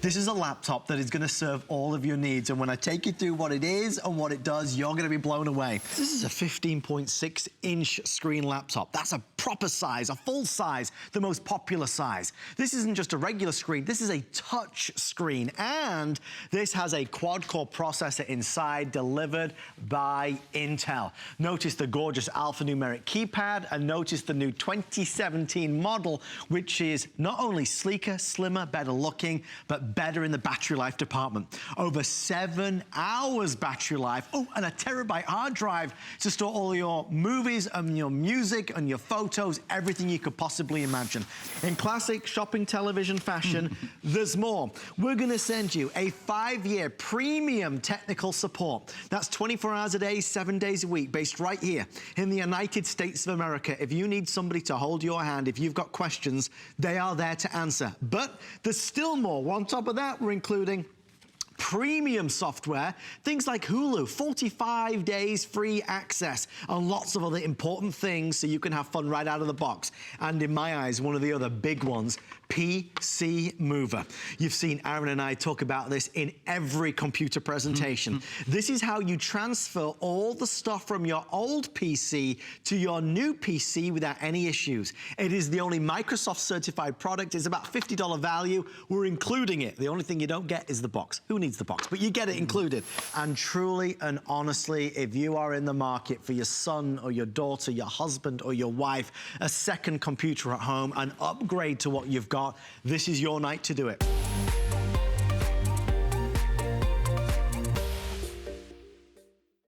This is a laptop that is gonna serve all of your needs, and when I take you through what it is and what it does, you're gonna be blown away. This is a 15.6-inch screen laptop. That's a proper size, a full size, the most popular size. This isn't just a regular screen, this is a touch screen, and this has a quad-core processor inside delivered by Intel. Notice the gorgeous alphanumeric keypad, and notice the new 2017 model, which is not only sleeker, slimmer, better looking, but better in the battery life department. Over 7 hours battery life. Oh, and a terabyte hard drive to store all your movies and your music and your photos, everything you could possibly imagine. In classic shopping television fashion, there's more. We're gonna send you a 5-year premium technical support. That's 24 hours a day, 7 days a week, based right here in the United States of America. If you need somebody to hold your hand, if you've got questions, they are there to answer. But there's still more. On top of that, we're including premium software, things like Hulu, 45 days free access, and lots of other important things so you can have fun right out of the box. And in my eyes, one of the other big ones, PCmover. You've seen Aaron and I talk about this in every computer presentation. This is how you transfer all the stuff from your old PC to your new PC without any issues. It is the only Microsoft certified product. It's about $50 value. We're including it. The only thing you don't get is the box. Who needs the box? But you get it included. And truly and honestly, if you are in the market for your son or your daughter, your husband or your wife, a second computer at home, an upgrade to what you've got, this is your night to do it.